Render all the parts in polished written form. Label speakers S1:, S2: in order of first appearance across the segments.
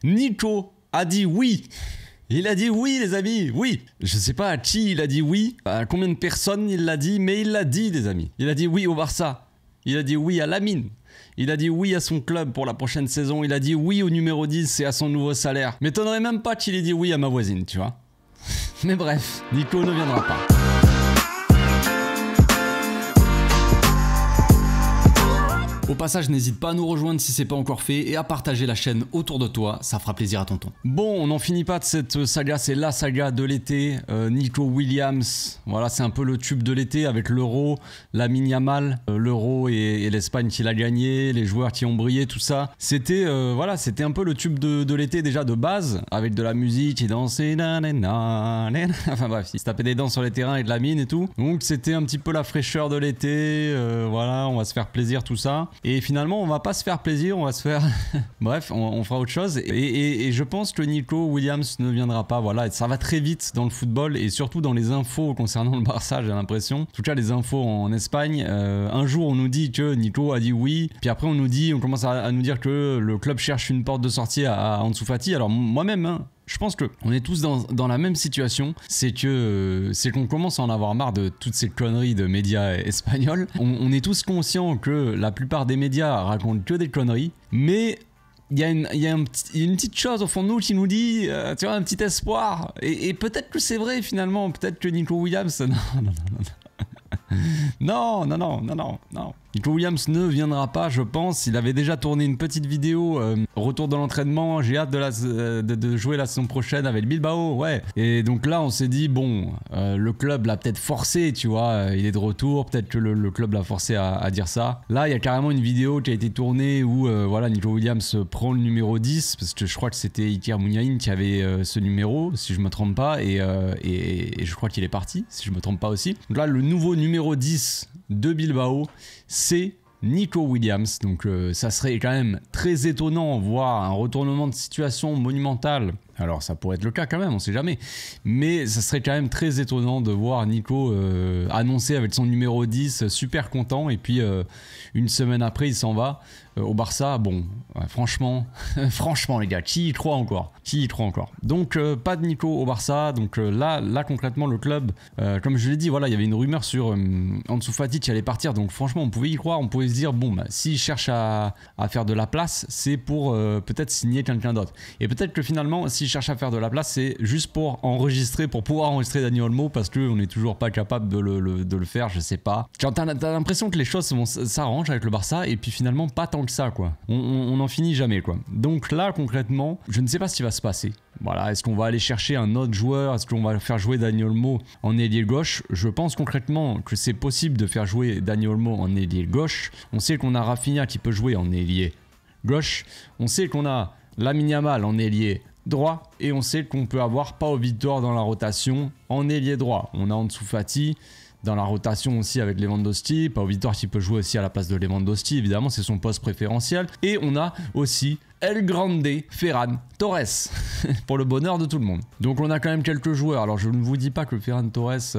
S1: Nico a dit oui. Il a dit oui les amis, oui. Je sais pas à qui il a dit oui, à combien de personnes il l'a dit, mais il l'a dit les amis. Il a dit oui au Barça. Il a dit oui à Lamine. Il a dit oui à son club pour la prochaine saison. Il a dit oui au numéro 10 et à son nouveau salaire. M'étonnerait même pas qu'il ait dit oui à ma voisine, tu vois. Mais bref, Nico ne viendra pas. Au passage, n'hésite pas à nous rejoindre si c'est pas encore fait et à partager la chaîne autour de toi, ça fera plaisir à tonton. Bon, on n'en finit pas de cette saga, c'est la saga de l'été. Nico Williams, voilà, c'est un peu le tube de l'été avec l'Euro, Lamine Yamal, l'Euro et l'Espagne qui l'a gagné, les joueurs qui ont brillé, tout ça. C'était voilà, c'était un peu le tube de l'été déjà de base, avec de la musique, il dansait, enfin bref, il se tapait des dents sur les terrains et de la mine et tout. Donc c'était un petit peu la fraîcheur de l'été, voilà, on va se faire plaisir, tout ça. Et finalement, on va pas se faire plaisir, on va se faire... Bref, on fera autre chose. Et je pense que Nico Williams ne viendra pas. Voilà, et ça va très vite dans le football et surtout dans les infos concernant le Barça, j'ai l'impression. En tout cas, les infos en Espagne. Un jour, on nous dit que Nico a dit oui. Puis après, on commence à nous dire que le club cherche une porte de sortie à Ansu Fati. Alors moi-même, hein, je pense qu'on est tous dans la même situation, c'est qu'on commence à en avoir marre de toutes ces conneries de médias espagnols. On est tous conscients que la plupart des médias racontent que des conneries, mais il y a une petite chose au fond de nous qui nous dit, tu vois, un petit espoir. Et peut-être que c'est vrai finalement, peut-être que Nico Williams... Non. Nico Williams ne viendra pas, je pense. Il avait déjà tourné une petite vidéo retour de l'entraînement. J'ai hâte de jouer la saison prochaine avec Bilbao, ouais. Et donc là, on s'est dit, bon, le club l'a peut-être forcé, tu vois. Il est de retour, peut-être que le club l'a forcé à dire ça. Là, il y a carrément une vidéo qui a été tournée où, voilà, Nico Williams prend le numéro 10, parce que je crois que c'était Iker Muniain qui avait ce numéro, si je me trompe pas. Et je crois qu'il est parti, si je me trompe pas aussi. Donc là, le nouveau numéro 10 de Bilbao, c'est Nico Williams. Donc ça serait quand même très étonnant, voir un retournement de situation monumental. Alors ça pourrait être le cas quand même, on sait jamais. Mais ça serait quand même très étonnant de voir Nico annoncer avec son numéro 10, super content. Et puis une semaine après, il s'en va au Barça. Bon, franchement, franchement les gars, qui y croit encore? Qui y croit encore? Donc pas de Nico au Barça. Donc là concrètement, le club, comme je l'ai dit, voilà, il y avait une rumeur sur Ansu Fati qui allait partir. Donc franchement, on pouvait y croire. On pouvait se dire, bon, bah, s'il cherche à faire de la place, c'est pour peut-être signer quelqu'un d'autre. Et peut-être que finalement, s'il cherche à faire de la place, c'est juste pour enregistrer, pour pouvoir enregistrer Dani Olmo, parce qu'on n'est toujours pas capable de le faire, je sais pas. Genre, t'as l'impression que les choses s'arrangent avec le Barça, et puis finalement, pas tant que ça, quoi. On n'en finit jamais, quoi. Donc là, concrètement, je ne sais pas ce qui va se passer. Voilà, est-ce qu'on va aller chercher un autre joueur? Est-ce qu'on va faire jouer Dani Olmo en ailier gauche? Je pense concrètement que c'est possible de faire jouer Dani Olmo en ailier gauche. On sait qu'on a Rafinha qui peut jouer en ailier gauche. On sait qu'on a Lamine Yamal en ailier droit. Et on sait qu'on peut avoir Pau Vitor dans la rotation en ailier droit. On a Ansu Fati dans la rotation aussi avec Lewandowski. Pau Vitor qui peut jouer aussi à la place de Lewandowski. Évidemment, c'est son poste préférentiel. Et on a aussi El Grande Ferran Torres pour le bonheur de tout le monde. Donc on a quand même quelques joueurs. Alors je ne vous dis pas que Ferran Torres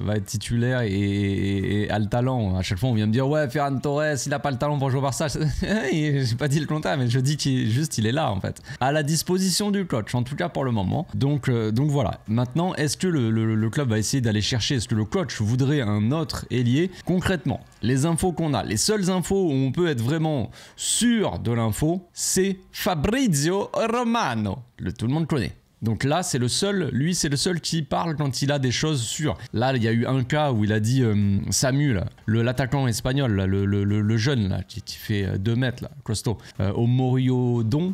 S1: va être titulaire et a le talent. À chaque fois on vient me dire ouais, Ferran Torres il a pas le talent pour jouer au Barça. J'ai pas dit le contraire, mais je dis qu'il est là en fait, à la disposition du coach, en tout cas pour le moment. Donc voilà. Maintenant, est-ce que le club va essayer d'aller chercher, est-ce que le coach voudrait un autre ailier? Concrètement, les infos qu'on a, les seules infos où on peut être vraiment sûr de l'info, c'est Fabrizio Romano. Tout le monde connaît. Donc là, c'est le seul qui parle quand il a des choses sûres. Là, il y a eu un cas où il a dit Samu, l'attaquant espagnol, là, le jeune là, qui fait 2 mètres, là, costaud. Omodorion,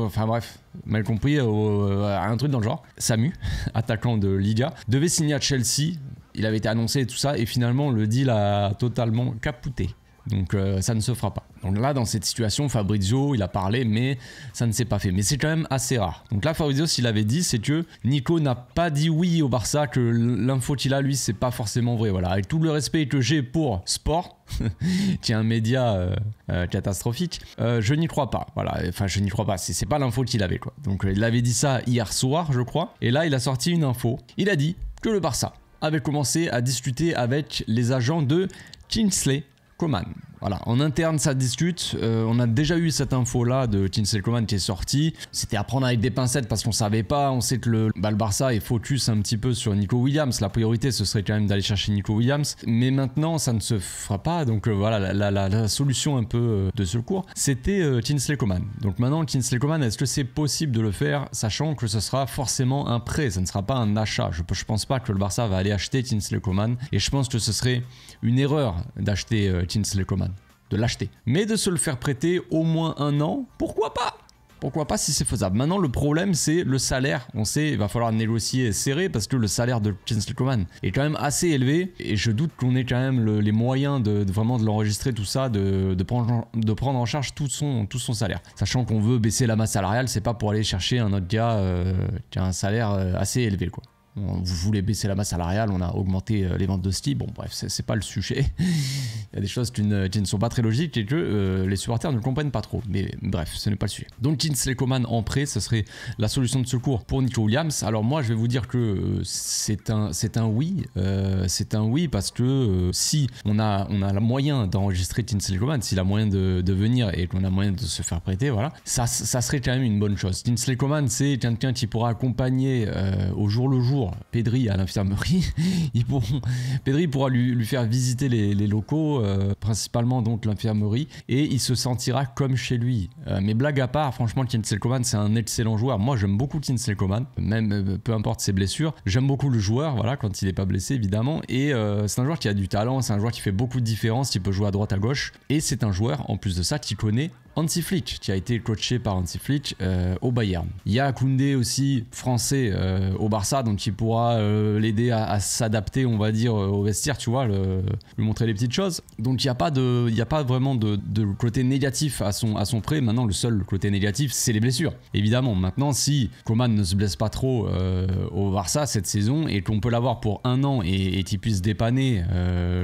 S1: enfin bref, mal compris, un truc dans le genre. Samu, attaquant de Liga, devait signer à Chelsea. Il avait été annoncé et tout ça, et finalement, le deal a totalement capoté. Donc ça ne se fera pas. Donc là, dans cette situation, Fabrizio, il a parlé, mais ça ne s'est pas fait. Mais c'est quand même assez rare. Donc là, Fabrizio, s'il avait dit, c'est que Nico n'a pas dit oui au Barça, que l'info qu'il a, lui, c'est pas forcément vrai. Voilà, avec tout le respect que j'ai pour Sport, qui est un média catastrophique, je n'y crois pas. Voilà, enfin, je n'y crois pas. C'est pas l'info qu'il avait, quoi. Donc il avait dit ça hier soir, je crois. Et là, il a sorti une info. Il a dit que le Barça avait commencé à discuter avec les agents de Kingsley Coman. Voilà, en interne ça discute, on a déjà eu cette info là de Kingsley Coman qui est sorti, c'était à prendre avec des pincettes parce qu'on savait pas, on sait que le Barça est focus un petit peu sur Nico Williams, la priorité ce serait quand même d'aller chercher Nico Williams, mais maintenant ça ne se fera pas, donc voilà, la solution un peu de secours, c'était Kingsley Coman. Donc maintenant Kingsley Coman, est-ce que c'est possible de le faire, sachant que ce sera forcément un prêt, ça ne sera pas un achat, je pense pas que le Barça va aller acheter Kingsley Coman, et je pense que ce serait une erreur d'acheter Kingsley Coman, de l'acheter. Mais de se le faire prêter au moins 1 an, pourquoi pas? Pourquoi pas si c'est faisable. Maintenant le problème c'est le salaire, on sait il va falloir négocier serré parce que le salaire de Kingsley Coman est quand même assez élevé et je doute qu'on ait quand même les moyens de vraiment de l'enregistrer tout ça, de prendre en charge tout son salaire. Sachant qu'on veut baisser la masse salariale, c'est pas pour aller chercher un autre gars qui a un salaire assez élevé quoi. Vous voulez baisser la masse salariale, on a augmenté les ventes de ski, bon bref, c'est pas le sujet. Il y a des choses qui ne sont pas très logiques et que les supporters ne comprennent pas trop. Mais bref, ce n'est pas le sujet. Donc Kingsley Coman en prêt, ce serait la solution de secours pour Nico Williams. Alors moi, je vais vous dire que c'est un oui. C'est un oui parce que si on a le moyen d'enregistrer Kingsley Coman, s'il a moyen de venir et qu'on a moyen de se faire prêter, voilà, ça serait quand même une bonne chose. Kingsley Coman, c'est quelqu'un qui pourra accompagner au jour le jour Pedri à l'infirmerie. Pedri pourra lui faire visiter les locaux, principalement donc l'infirmerie, et il se sentira comme chez lui. Mais blague à part, franchement Kingsley Coman c'est un excellent joueur. Moi j'aime beaucoup Kingsley Coman, même peu importe ses blessures. J'aime beaucoup le joueur, voilà, quand il n'est pas blessé évidemment, et c'est un joueur qui a du talent, c'est un joueur qui fait beaucoup de différence, qui peut jouer à droite à gauche, et c'est un joueur en plus de ça qui connaît Hansi Flick, qui a été coaché par Hansi Flick au Bayern. Il y a Koundé aussi, français, au Barça, donc il pourra l'aider à s'adapter, on va dire, au vestiaire, tu vois, lui montrer les petites choses. Donc il n'y a pas vraiment de côté négatif à son prêt. Maintenant, le seul côté négatif, c'est les blessures. Évidemment, maintenant, si Coman ne se blesse pas trop au Barça cette saison et qu'on peut l'avoir pour 1 an et qu'il puisse dépanner,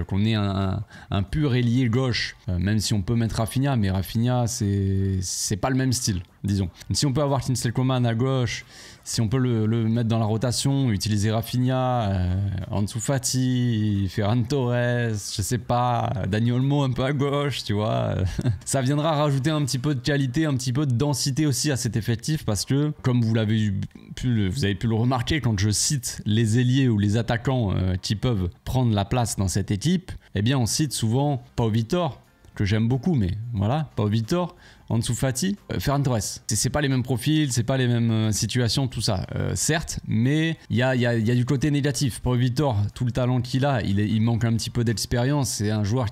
S1: qu'on ait un pur ailier gauche, même si on peut mettre Rafinha, mais Rafinha, c'est pas le même style, disons. Si on peut avoir Kingsley Coman à gauche, si on peut le mettre dans la rotation, utiliser Rafinha, Ansu Fati, Ferran Torres, je sais pas, Dani Olmo un peu à gauche, tu vois. Ça viendra rajouter un petit peu de qualité, un petit peu de densité aussi à cet effectif parce que, comme vous avez pu le remarquer quand je cite les ailiers ou les attaquants qui peuvent prendre la place dans cette équipe, eh bien on cite souvent Pau Vitor, que j'aime beaucoup, mais voilà, Pau Vitor, Ansu Fati, Ferran Torres. C'est pas les mêmes profils, c'est pas les mêmes situations, tout ça, certes, mais il y a du côté négatif. Pau Vitor, tout le talent qu'il a, il manque un petit peu d'expérience. C'est un joueur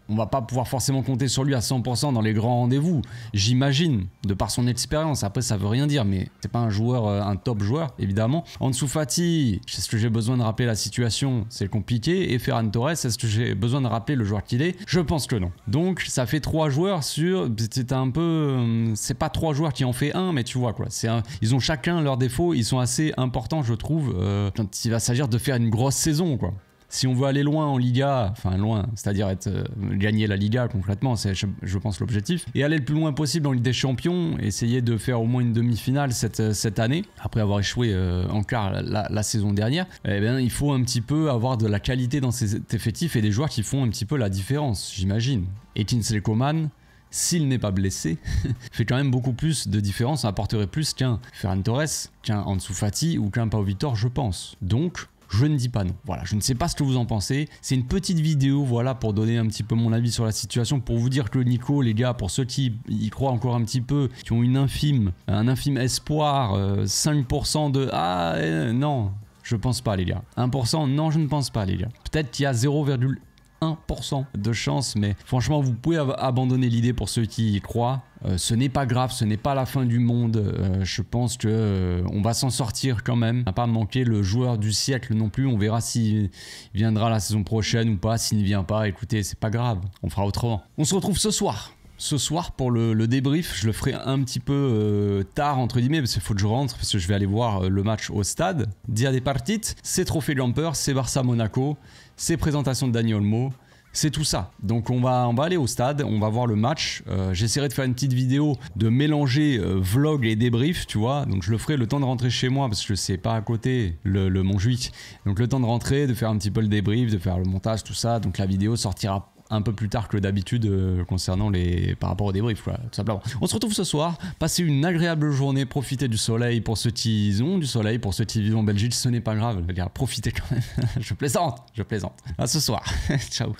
S1: on va pas pouvoir forcément compter sur lui à 100% dans les grands rendez-vous, j'imagine, de par son expérience. Après, ça veut rien dire, mais c'est pas un joueur, un top joueur, évidemment. Ansu Fati, est-ce que j'ai besoin de rappeler la situation? C'est compliqué. Et Ferran Torres, est-ce que j'ai besoin de rappeler le joueur qu'il est? Je pense que non. Donc, ça fait 3 joueurs sur... C'est un peu... c'est pas 3 joueurs qui en fait un, mais tu vois quoi. Ils ont chacun leurs défauts, ils sont assez importants, je trouve, quand il va s'agir de faire une grosse saison, quoi. Si on veut aller loin en Liga, enfin loin, c'est-à-dire gagner la Liga concrètement, c'est je pense l'objectif, et aller le plus loin possible en Ligue des Champions, essayer de faire au moins une demi-finale cette année, après avoir échoué en quart la saison dernière, eh bien, il faut un petit peu avoir de la qualité dans cet effectif et des joueurs qui font un petit peu la différence, j'imagine. Et Kingsley Coman, s'il n'est pas blessé, fait quand même beaucoup plus de différence, apporterait plus qu'un Ferran Torres, qu'un Ansu Fati ou qu'un Pau Vitor, je pense. Donc, je ne dis pas non. Voilà, je ne sais pas ce que vous en pensez. C'est une petite vidéo, voilà, pour donner un petit peu mon avis sur la situation, pour vous dire que Nico, les gars, pour ceux qui y croient encore un petit peu, qui ont un infime espoir, 5% de... Ah, non, je pense pas, les gars. 1%, non, je ne pense pas, les gars. Peut-être qu'il y a 0,1% de chance, mais franchement vous pouvez abandonner l'idée pour ceux qui y croient. Ce n'est pas grave, ce n'est pas la fin du monde. Je pense que on va s'en sortir quand même. On n'a pas manqué le joueur du siècle non plus. On verra s'il viendra la saison prochaine ou pas. S'il ne vient pas, écoutez, c'est pas grave, on fera autrement. On se retrouve ce soir pour le débrief. Je le ferai un petit peu tard entre guillemets parce qu'il faut que je rentre, parce que je vais aller voir le match au stade. Dia des Partites, c'est Trophée Jumper, c'est Barça Monaco, c'est présentation de Dani Olmo, c'est tout ça. Donc on va aller au stade, on va voir le match. J'essaierai de faire une petite vidéo, de mélanger vlog et débrief, tu vois. Donc je le ferai le temps de rentrer chez moi parce que c'est pas à côté le Montjuic. Donc le temps de rentrer, de faire un petit peu le débrief, de faire le montage, tout ça. Donc la vidéo sortira un peu plus tard que d'habitude concernant par rapport au débrief, quoi, tout simplement. On se retrouve ce soir, passez une agréable journée, profitez du soleil pour ceux qui ont du soleil, pour ceux qui vivent en Belgique, ce n'est pas grave, les gars, profitez quand même. Je plaisante. À ce soir. Ciao.